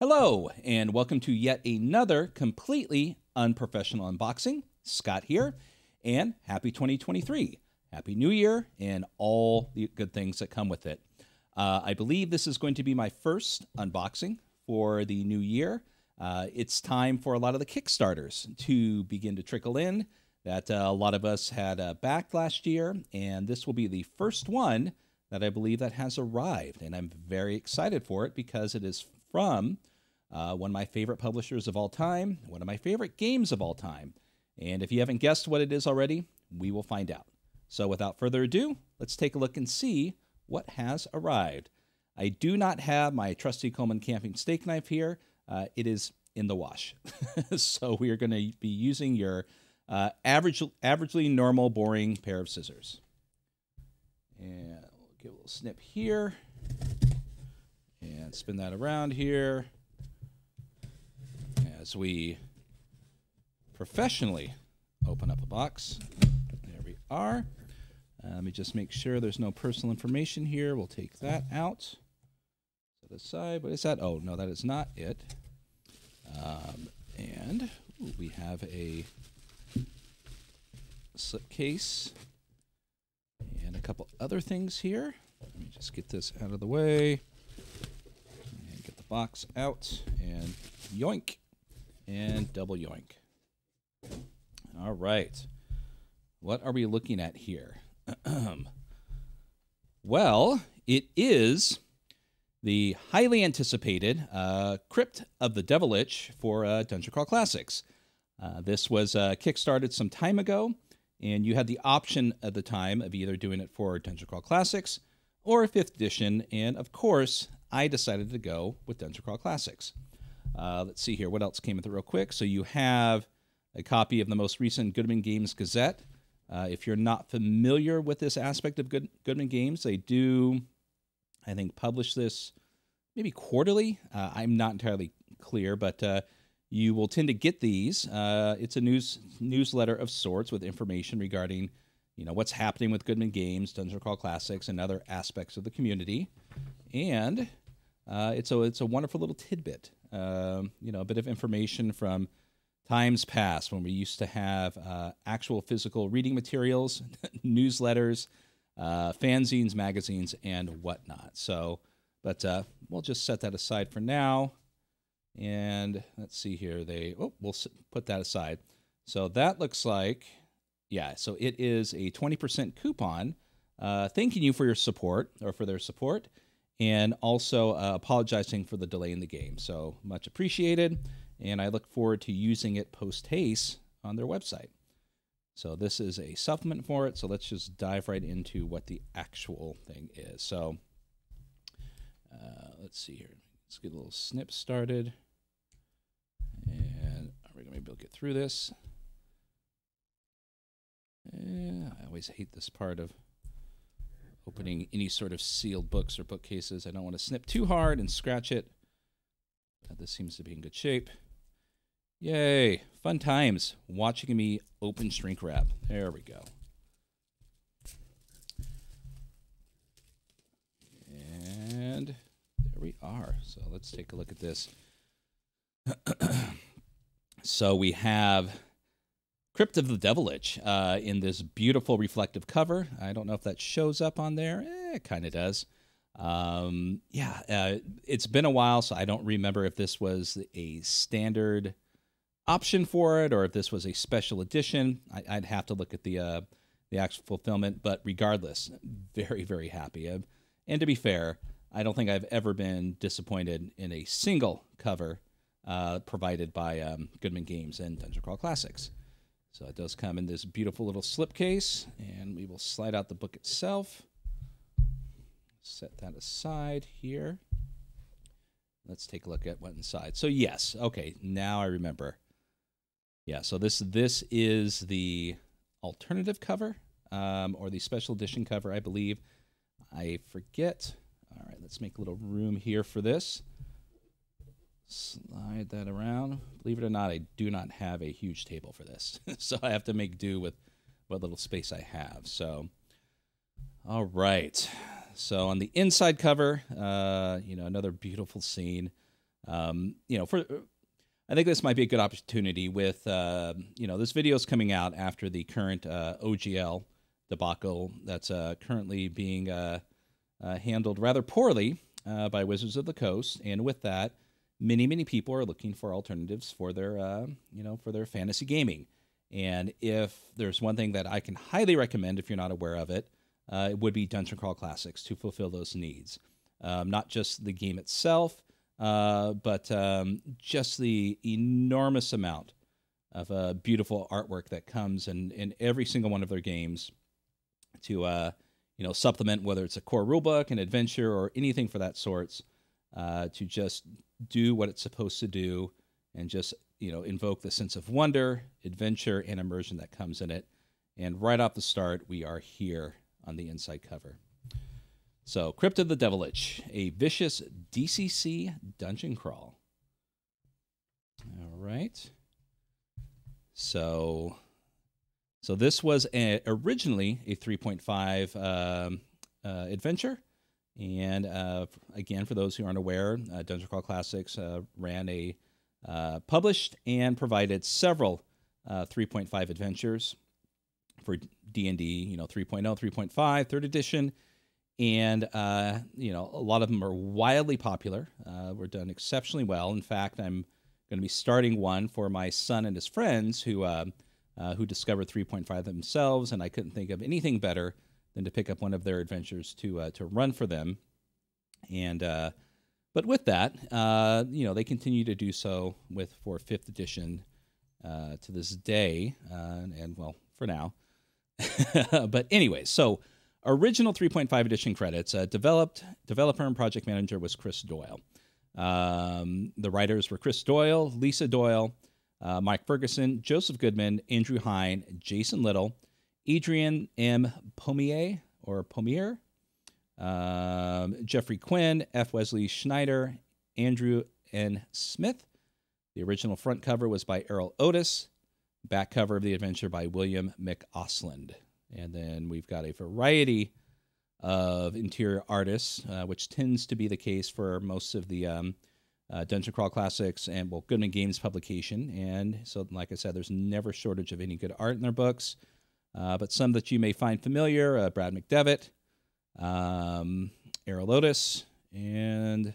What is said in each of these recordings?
Hello, and welcome to yet another completely unprofessional unboxing. Scott here, and happy 2023. Happy New Year, and all the good things that come with it. I believe this is going to be my first unboxing for the new year. It's time for a lot of the Kickstarters to begin to trickle in that a lot of us had back last year, and this will be the first one that I believe that has arrived, and I'm very excited for it because it is from one of my favorite publishers of all time, one of my favorite games of all time. And if you haven't guessed what it is already, we will find out. So without further ado, let's take a look and see what has arrived. I do not have my trusty Coleman camping steak knife here. It is in the wash. So we are going to be using your averagely normal, boring pair of scissors. And we'll give a little snip here. And spin that around here. As we professionally open up a box. There we are. Let me just make sure there's no personal information here. We'll take that out. Set aside. What is that? Oh, no, that is not it. And we have a slipcase and a couple other things here. Let me just get this out of the way. And get the box out. And yoink. And double yoink. All right. What are we looking at here? Well, it is the highly anticipated Crypt of the Lich for Dungeon Crawl Classics. This was kickstarted some time ago, and you had the option at the time of either doing it for Dungeon Crawl Classics or 5th edition, and of course, I decided to go with Dungeon Crawl Classics. Let's see here. What else came with it real quick? So you have a copy of the most recent Goodman Games Gazette. If you're not familiar with this aspect of Goodman Games, they do, I think, publish this maybe quarterly. I'm not entirely clear, but you will tend to get these. It's a newsletter of sorts with information regarding, what's happening with Goodman Games, Dungeon Crawl Classics, and other aspects of the community. And it's a wonderful little tidbit. A bit of information from times past when we used to have actual physical reading materials, newsletters, fanzines, magazines, and whatnot. So, but we'll just set that aside for now. And let's see here. We'll put that aside. So that looks like, yeah, so it is a 20% coupon thanking you for your support, or for their support, and also apologizing for the delay in the game. So much appreciated, and I look forward to using it post-haste on their website. So this is a supplement for it, so let's just dive right into what the actual thing is. So let's see here. Let's get a little snip started, and we're going to be able to get through this. I always hate this part of opening any sort of sealed books or bookcases. I don't want to snip too hard and scratch it. But this seems to be in good shape. Yay! Fun times watching me open shrink wrap. There we go. And there we are. So let's take a look at this. So we have Crypt of the Lich in this beautiful reflective cover. I don't know if that shows up on there. It kind of does. It's been a while, so I don't remember if this was a standard option for it or if this was a special edition. I'd have to look at the actual fulfillment, but regardless, very, very happy. And to be fair, I don't think I've ever been disappointed in a single cover provided by Goodman Games and Dungeon Crawl Classics. So it does come in this beautiful little slipcase, and we will slide out the book itself. Set that aside here. Let's take a look at what's inside. So yes, okay, now I remember. Yeah, so this is the alternative cover, or the special edition cover, I believe. I forget. All right, let's make a little room here for this. Slide that around. Believe it or not, I do not have a huge table for this. So I have to make do with what little space I have. So, all right. So on the inside cover, another beautiful scene. You know, I think this might be a good opportunity with, you know, this video is coming out after the current OGL debacle that's currently being handled rather poorly by Wizards of the Coast. And with that, many people are looking for alternatives for their, you know, for their fantasy gaming. And if there's one thing that I can highly recommend, if you're not aware of it, it would be Dungeon Crawl Classics to fulfill those needs. Not just the game itself, but just the enormous amount of beautiful artwork that comes in every single one of their games to you know, supplement whether it's a core rulebook, an adventure, or anything for that sorts, to just do what it's supposed to do and just, you know, invoke the sense of wonder, adventure, and immersion that comes in it. And right off the start, we are here on the inside cover. So, Crypt of the Lich, a vicious DCC dungeon crawl. All right. So this was originally a 3.5 adventure. And again, for those who aren't aware, Dungeon Crawl Classics ran a published and provided several 3.5 adventures for D&D, you know, 3.0, 3.5, 3rd edition. And, you know, a lot of them are wildly popular. Were done exceptionally well. In fact, I'm going to be starting one for my son and his friends who discovered 3.5 themselves, and I couldn't think of anything better than to pick up one of their adventures to run for them. And but with that, you know, they continue to do so for 5th edition to this day, and well, for now. But anyway, so original 3.5 edition credits, developer and project manager was Chris Doyle. The writers were Chris Doyle, Lisa Doyle, Mike Ferguson, Joseph Goodman, Andrew Hine, Jason Little, Adrian M. Pommier, Jeffrey Quinn, F. Wesley Schneider, Andrew N. Smith. The original front cover was by Errol Otis. Back cover of the adventure by William McAusland. And then we've got a variety of interior artists, which tends to be the case for most of the Dungeon Crawl Classics and, well, Goodman Games publication. And so, like I said, there's never shortage of any good art in their books. But some that you may find familiar, Brad McDevitt, Errol Otis, and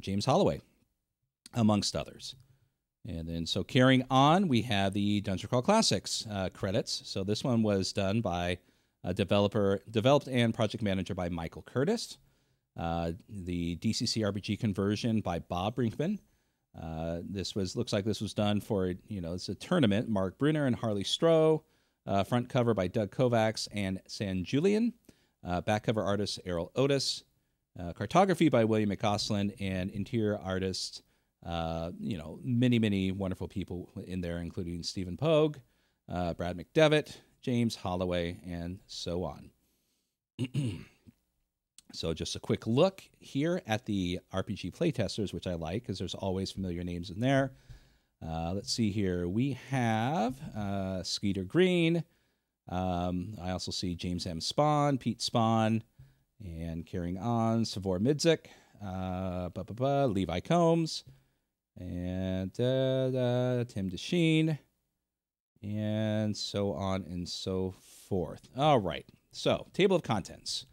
James Holloway, amongst others. And then, so carrying on, we have the Dungeon Crawl Classics credits. So this one was done by developed and project manager by Michael Curtis. The DCC RPG conversion by Bob Brinkman. Looks like this was done for, you know, it's a tournament. Mark Brunner and Harley Stroh. Front cover by Doug Kovacs and San Julian. Back cover artist Errol Otis. Cartography by William McAusland, and interior artists, you know, many wonderful people in there, including Stephen Pogue, Brad McDevitt, James Holloway, and so on. So just a quick look here at the RPG playtesters, which I like because there's always familiar names in there. Let's see here. We have Skeeter Green. I also see James M. Spahn, Pete Spahn, and carrying on, Savor Midzik, Levi Combs, and Tim DeSheen, and so on and so forth. All right, so table of contents.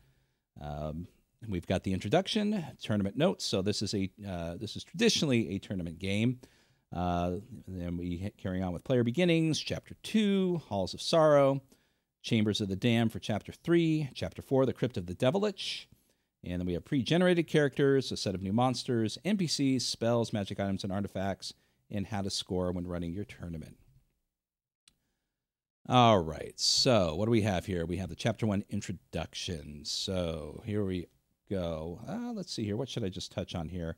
We've got the introduction, tournament notes. So this is traditionally a tournament game. Then we carry on with player beginnings, Chapter 2, Halls of Sorrow, Chambers of the Damned for Chapter 3, Chapter 4, The Crypt of the Lich, and then we have pre-generated characters, a set of new monsters, NPCs, spells, magic items, and artifacts, and how to score when running your tournament. All right, so what do we have here? We have the Chapter 1 introduction. So here we go. Let's see here. What should I just touch on here?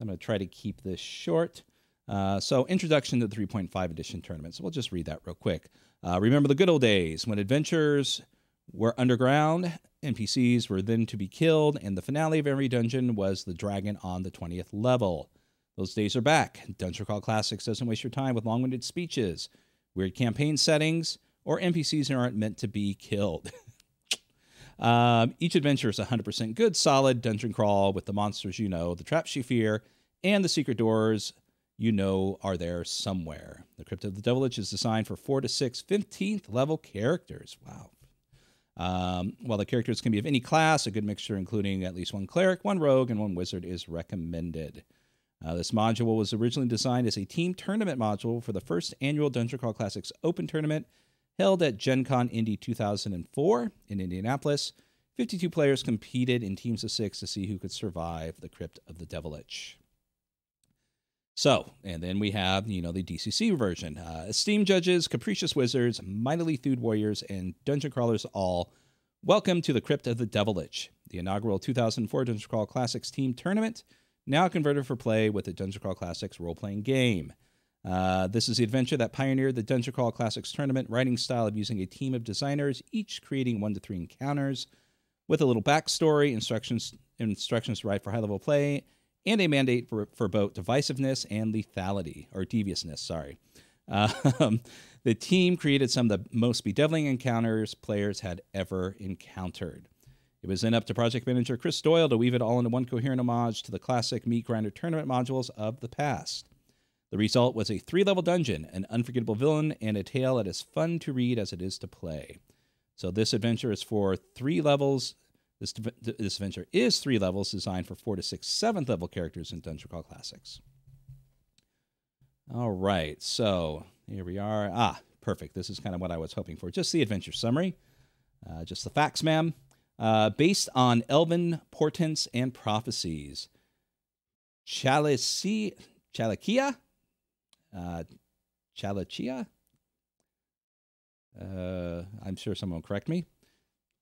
I'm going to try to keep this short. So introduction to the 3.5 edition tournament. So we'll just read that real quick. Remember the good old days when adventures were underground, NPCs were then to be killed, and the finale of every dungeon was the dragon on the 20th level. Those days are back. Dungeon Crawl Classics doesn't waste your time with long-winded speeches, weird campaign settings, or NPCs who aren't meant to be killed. Each adventure is 100% good, solid dungeon crawl with the monsters you know, the traps you fear, and the secret doors you know are there somewhere. The Crypt of the Devil Lich is designed for 4 to 6 15th level characters. Wow. While the characters can be of any class, a good mixture including at least one cleric, one rogue, and one wizard is recommended. This module was originally designed as a team tournament module for the first annual Dungeon Crawl Classics Open Tournament held at Gen Con Indy 2004 in Indianapolis. 52 players competed in teams of 6 to see who could survive the Crypt of the Devil Lich. So, and then we have, the DCC version. Esteemed judges, capricious wizards, mightily thewed warriors, and dungeon crawlers all, welcome to the Crypt of the Devil Lich, the inaugural 2004 Dungeon Crawl Classics team tournament, now converted for play with the Dungeon Crawl Classics role-playing game. This is the adventure that pioneered the Dungeon Crawl Classics tournament writing style of using a team of designers, each creating 1 to 3 encounters, with a little backstory, instructions to write for high-level play, and a mandate for both divisiveness and lethality, or deviousness, sorry. The team created some of the most bedeviling encounters players had ever encountered. It was then up to project manager Chris Doyle to weave it all into one coherent homage to the classic Meat Grinder tournament modules of the past. The result was a 3-level dungeon, an unforgettable villain, and a tale that is fun to read as it is to play. So this adventure is for 3 levels. This adventure is 3 levels, designed for 4 to 6 7th level characters in Dungeon Crawl Classics. All right, so here we are. Perfect. This is kind of what I was hoping for. Just the adventure summary. Just the facts, ma'am. Based on elven portents and prophecies. Chalicia? Chalicia? I'm sure someone will correct me.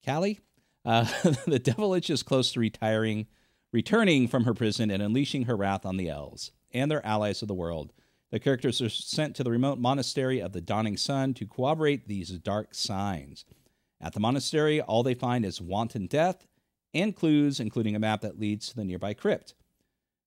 Callie? The Devil Lich is close to returning from her prison and unleashing her wrath on the elves and their allies of the world. The characters are sent to the remote monastery of the Dawning Sun to corroborate these dark signs. At the monastery, all they find is wanton death and clues, including a map that leads to the nearby crypt.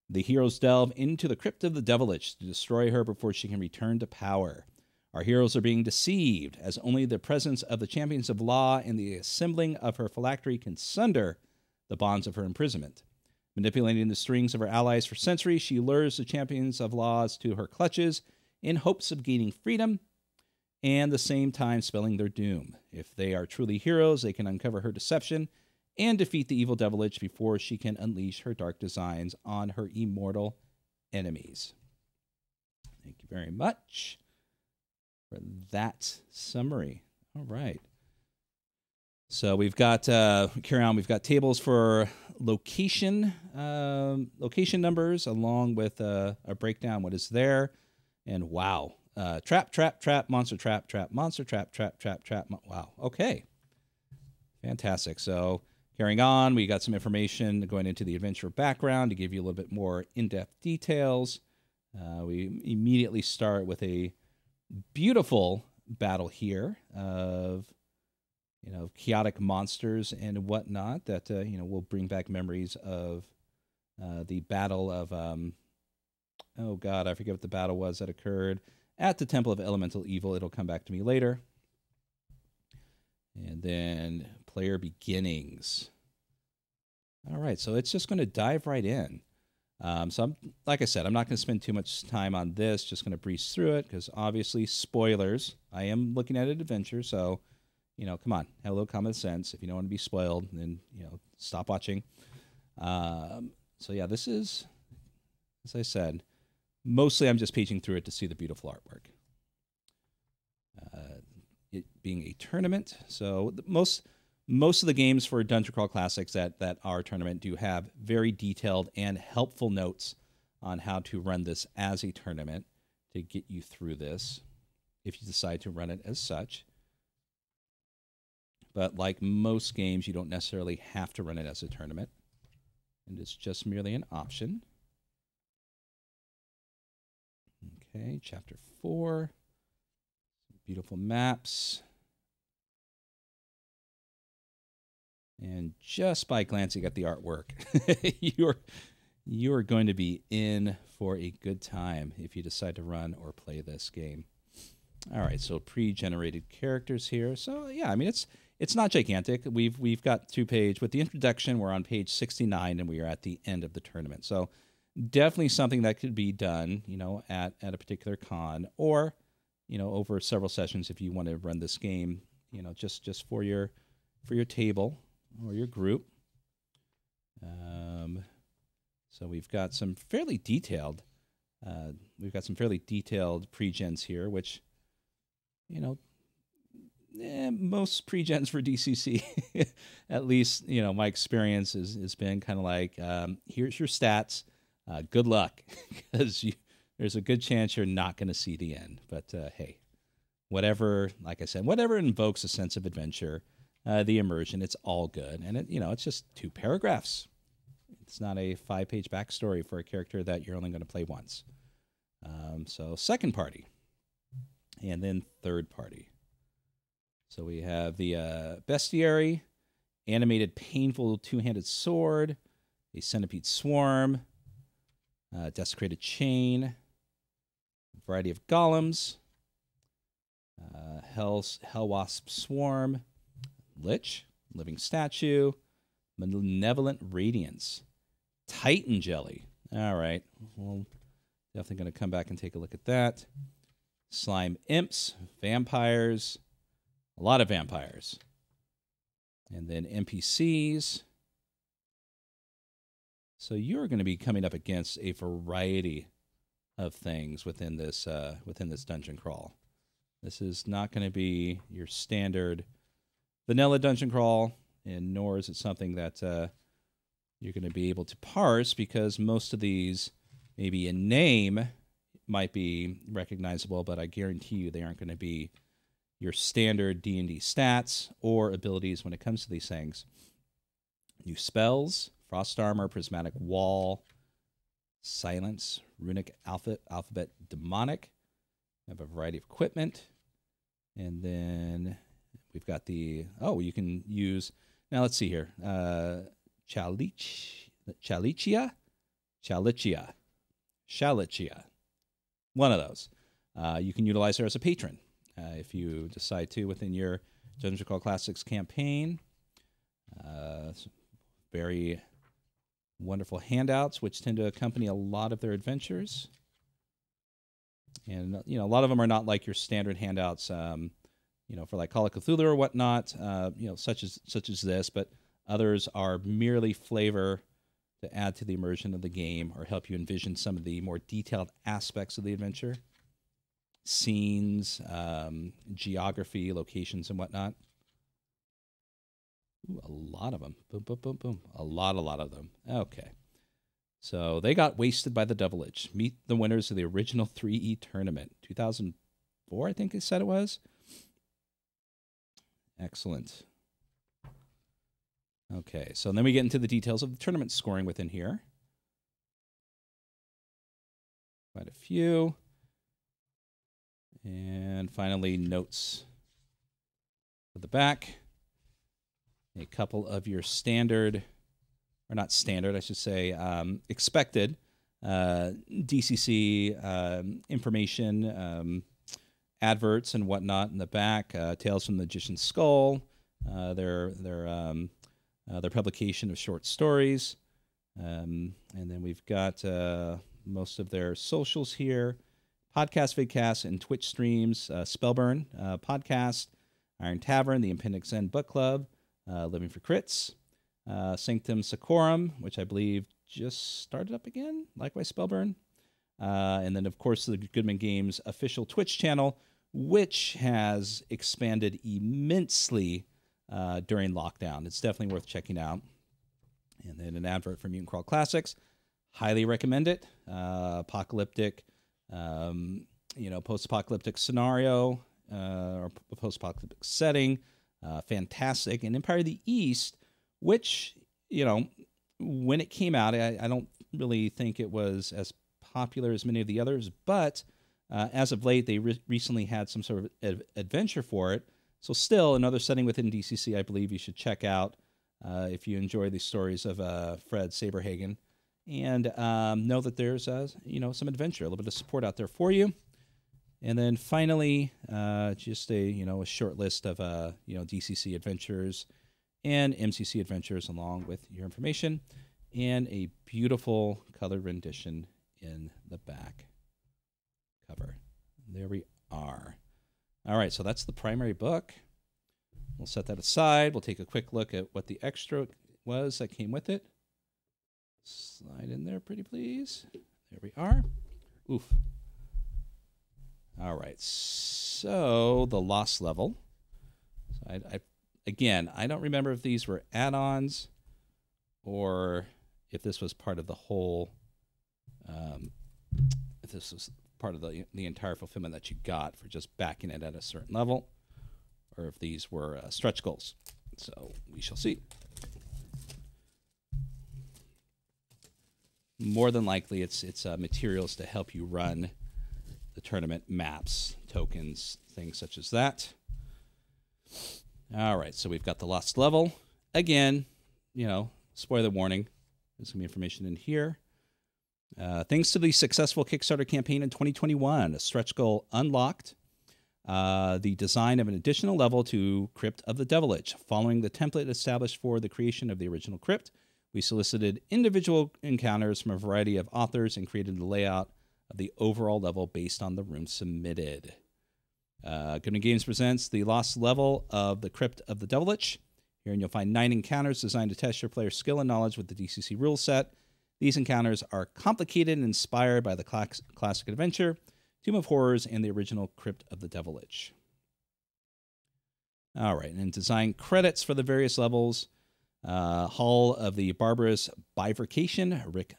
The heroes delve into the Crypt of the Devil Lich to destroy her before she can return to power. Our heroes are being deceived, as only the presence of the champions of law and the assembling of her phylactery can sunder the bonds of her imprisonment. Manipulating the strings of her allies for centuries, she lures the champions of laws to her clutches in hopes of gaining freedom and at the same time spelling their doom. If they are truly heroes, they can uncover her deception and defeat the evil Devil Lich before she can unleash her dark designs on her immortal enemies. Thank you very much for that summary. All right. So we've got, carry on, we've got tables for location numbers along with a breakdown what is there. And wow, trap, monster trap, monster trap. Wow, okay. Fantastic. So carrying on, we got some information going into the adventure background to give you a little bit more in-depth details. We immediately start with a beautiful battle here of chaotic monsters and whatnot that will bring back memories of the battle of oh god, I forget what the battle was that occurred at the Temple of Elemental Evil. It'll come back to me later. And then player beginnings. All right, so it's just going to dive right in. So like I said, I'm not going to spend too much time on this, just going to breeze through it because obviously spoilers. I am looking at an adventure, so, come on, have a little common sense. If you don't want to be spoiled, then, stop watching. So yeah, this is, as I said, mostly I'm just paging through it to see the beautiful artwork. It being a tournament, so most of the games for Dungeon Crawl Classics that are tournament do have very detailed and helpful notes on how to run this as a tournament to get you through this if you decide to run it as such. But like most games, you don't necessarily have to run it as a tournament, and it's just merely an option. Okay, Chapter 4. Beautiful maps. And just by glancing at the artwork, you are going to be in for a good time if you decide to run or play this game. All right, so pre-generated characters here. So yeah, I mean it's not gigantic. We've got 2 page with the introduction. We're on page 69, and we are at the end of the tournament. So definitely something that could be done, at a particular con, or, over several sessions if you want to run this game, just for your table or your group. So we've got some fairly detailed pre-gens here, which, most pre-gens for DCC, at least, my experience has been kind of like, here's your stats. Good luck, because there's a good chance you're not going to see the end. But hey, whatever, like I said, whatever invokes a sense of adventure, the immersion, it's all good. And it's just 2 paragraphs. It's not a 5-page backstory for a character that you're only going to play once. So second party, and then third party. So we have the bestiary, animated painful 2-handed sword, a centipede swarm, desecrated chain, variety of golems, hell wasp swarm, lich, living statue, malevolent radiance, titan jelly. All right, well, definitely going to come back and take a look at that. Slime imps, vampires, a lot of vampires, and then NPCs. So you're going to be coming up against a variety of things within this dungeon crawl. This is not going to be your standard vanilla dungeon crawl, and nor is it something that you're going to be able to parse, because most of these, maybe in name, might be recognizable, but I guarantee you they aren't going to be your standard D&D stats or abilities when it comes to these things. New spells: Frost Armor, Prismatic Wall, Silence, Runic Alphabet, Demonic. We have a variety of equipment. And then we've got you can use, now let's see here, Chalicia. One of those. You can utilize her as a patron if you decide to within your Dungeon Crawl Classics campaign. Very wonderful handouts, which tend to accompany a lot of their adventures. And, a lot of them are not like your standard handouts, for like Call of Cthulhu or whatnot, such as this, but others are merely flavor to add to the immersion of the game or help you envision some of the more detailed aspects of the adventure. Scenes, geography, locations, and whatnot. Ooh, a lot of them. Boom, boom, boom, boom. A lot of them. Okay. So they got wasted by the Devil Lich. Meet the winners of the original 3E tournament. 2004, I think they said it was. Excellent. Okay, so then we get into the details of the tournament scoring within here. Quite a few. And finally, notes at the back. A couple of your standard, or not standard, I should say, expected DCC information, adverts and whatnot in the back. Tales from the Magician's Skull, their publication of short stories, and then we've got most of their socials here: podcast, vidcasts, and Twitch streams. Spellburn podcast, Iron Tavern, the Appendix N Book Club, Living for Crits, Sanctum Sacorum, which I believe just started up again, likewise Spellburn. And then, of course, the Goodman Games official Twitch channel, which has expanded immensely during lockdown. It's definitely worth checking out. And then an advert for Mutant Crawl Classics. Highly recommend it. Apocalyptic, post-apocalyptic scenario or post-apocalyptic setting. Fantastic. And Empire of the East, which, when it came out, I don't really think it was as popular as many of the others, but as of late, they recently had some sort of adventure for it. So still another setting within DCC I believe you should check out if you enjoy the stories of Fred Saberhagen, and know that there's some adventure, a little bit of support out there for you. And then finally, just a short list of DCC adventures and MCC adventures along with your information. and a beautiful colored rendition in the back cover. There we are. All right, so that's the primary book. We'll set that aside. We'll take a quick look at what the extra was that came with it. Slide in there, pretty please. There we are. Oof. All right, so the Lost Level. So again, I don't remember if these were add-ons or if this was part of the whole, if this was part of the entire fulfillment that you got for just backing it at a certain level, or if these were stretch goals. So we shall see. More than likely, it's materials to help you run the tournament, maps, tokens, things such as that. All right, so we've got the Lost Level. Again, you know, spoiler warning. There's some information in here. Thanks to the successful Kickstarter campaign in 2021, a stretch goal unlocked the design of an additional level to Crypt of the Devil Lich. Following the template established for the creation of the original Crypt, we solicited individual encounters from a variety of authors and created the layout of the overall level based on the rooms submitted. Goodman Games presents the Lost Level of the Crypt of the Devil Lich. Here you'll find 9 encounters designed to test your player's skill and knowledge with the DCC rule set. These encounters are complicated and inspired by the classic adventure, Tomb of Horrors, and the original Crypt of the Devil Lich. All right, and design credits for the various levels. Hall of the Barbarous Bifurcation, Rick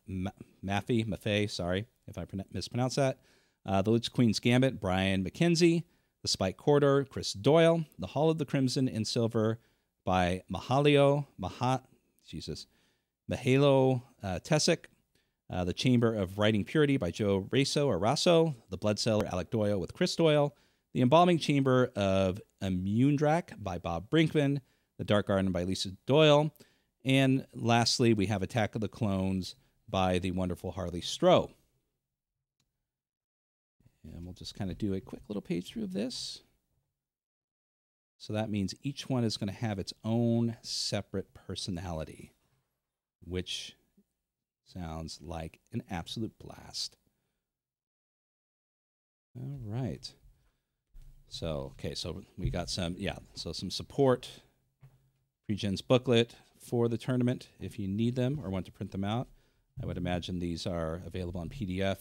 Maffei, sorry if I mispronounce that. The Lich Queen's Gambit, Brian McKenzie. The Spike Corridor, Chris Doyle. The Hall of the Crimson and Silver by Mahalo Tessick. The Chamber of Writing Purity by Joe Raso. The Blood Cellar, Alec Doyle with Chris Doyle. The Embalming Chamber of Imundrak by Bob Brinkman. The Dark Garden by Lisa Doyle. And lastly, we have Attack of the Clones by the wonderful Harley Stroh. And we'll just kind of do a quick little page through of this. So that means each one is going to have its own separate personality, which sounds like an absolute blast. All right. So, okay, so we got some support, pre-gens booklet for the tournament if you need them or want to print them out. I would imagine these are available on PDF.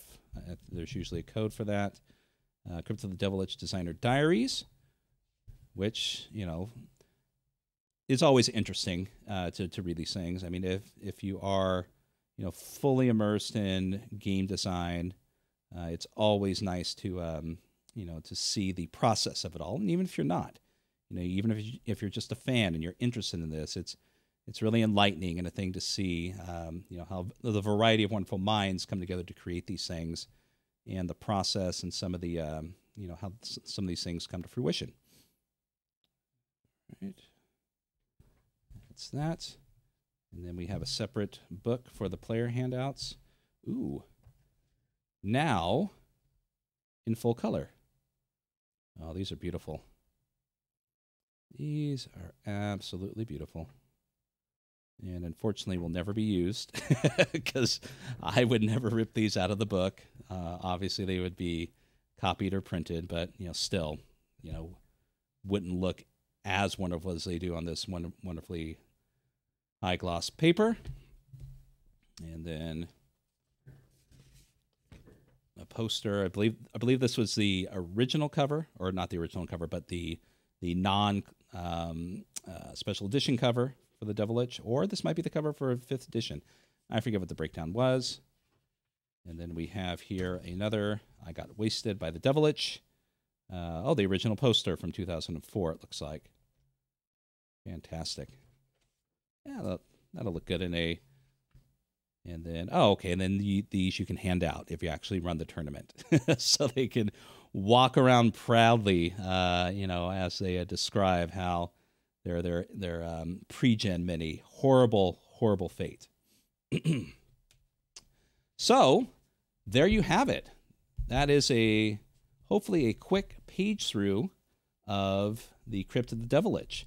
There's usually a code for that. Crypt of the Devil Lich Designer Diaries, which, you know, is always interesting to read these things. I mean, if you are, you know, fully immersed in game design, it's always nice to, you know, to see the process of it all. And even if you're not, you know, even if you're just a fan and you're interested in this, it's really enlightening and a thing to see, you know, how the variety of wonderful minds come together to create these things, and the process and some of the, you know, how some of these things come to fruition. All right. That's that. And then we have a separate book for the player handouts. Ooh. Now in full color. Oh, these are beautiful. These are absolutely beautiful. And unfortunately will never be used because I would never rip these out of the book. Obviously they would be copied or printed, but, you know, still, you know, wouldn't look as wonderful as they do on this wonderfully high gloss paper. And then a poster. I believe this was the original cover, or not the original cover, but the non special edition cover for the Devil Lich, or this might be the cover for 5th edition. I forget what the breakdown was. And then we have here another, I Got Wasted by the Devil Lich. The original poster from 2004, it looks like. Fantastic. Yeah, that'll look good in a... And then, and then these you can hand out if you actually run the tournament. So they can walk around proudly, you know, as they describe how their pre-gen mini, horrible fate. So, there you have it. That is hopefully a quick page through of the Crypt of the Devil Lich.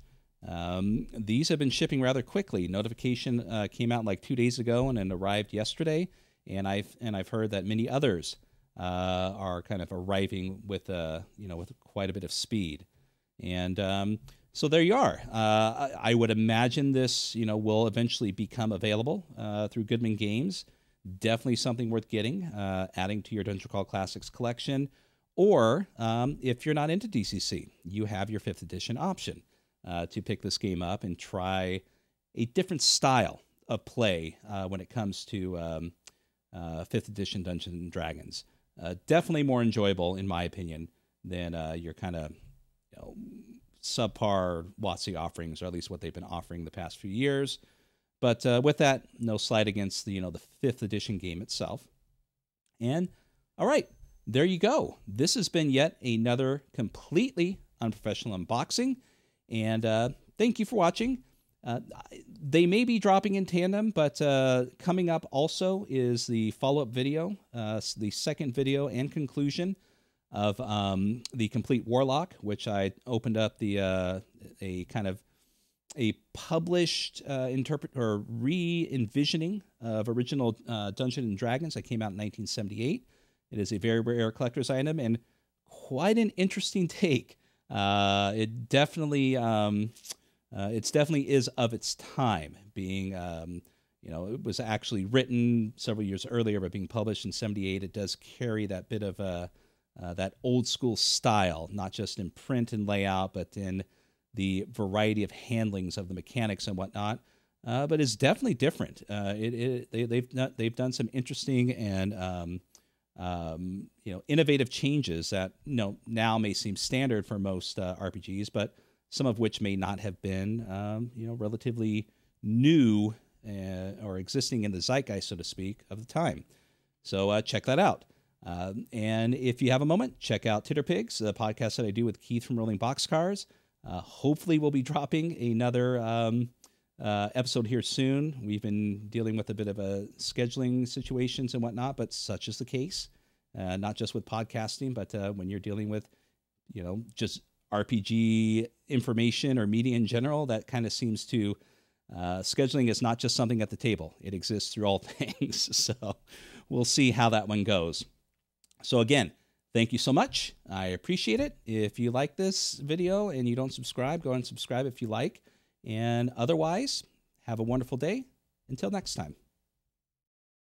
These have been shipping rather quickly. Notification came out like 2 days ago and then arrived yesterday, and I've heard that many others are kind of arriving with with quite a bit of speed. And so there you are. I would imagine this will eventually become available through Goodman Games. Definitely something worth getting, adding to your Dungeon Crawl Classics collection. Or if you're not into DCC, you have your 5th edition option to pick this game up and try a different style of play when it comes to 5th edition Dungeons and Dragons. Definitely more enjoyable, in my opinion, than your kind of subpar WotC offerings, or at least what they've been offering the past few years. But with that, no slight against the 5th edition game itself. And all right, there you go. This has been yet another completely unprofessional unboxing. And thank you for watching. They may be dropping in tandem, but coming up also is the follow-up video, the second video and conclusion of the Complete Warlock, which I opened up a kind of a published re-envisioning of original Dungeons and Dragons that came out in 1978. It is a very rare collector's item and quite an interesting take. It definitely is of its time, being it was actually written several years earlier, but being published in 78. It does carry that bit of that old school style, not just in print and layout, but in the variety of handlings of the mechanics and whatnot. But it's definitely different. They've done some interesting and innovative changes that now may seem standard for most RPGs, but some of which may not have been relatively new or existing in the zeitgeist, so to speak, of the time. So check that out. And if you have a moment, check out Titterpigs, the podcast that I do with Keith from Rolling Boxcars. Hopefully we'll be dropping another episode here soon. We've been dealing with a bit of a scheduling situations and whatnot, but such is the case. Not just with podcasting, but when you're dealing with, just RPG information or media in general, that kind of seems to, scheduling is not just something at the table. It exists through all things. So we'll see how that one goes. So again, thank you so much. I appreciate it. If you like this video and you don't subscribe, go ahead and subscribe if you like. And otherwise, have a wonderful day. Until next time.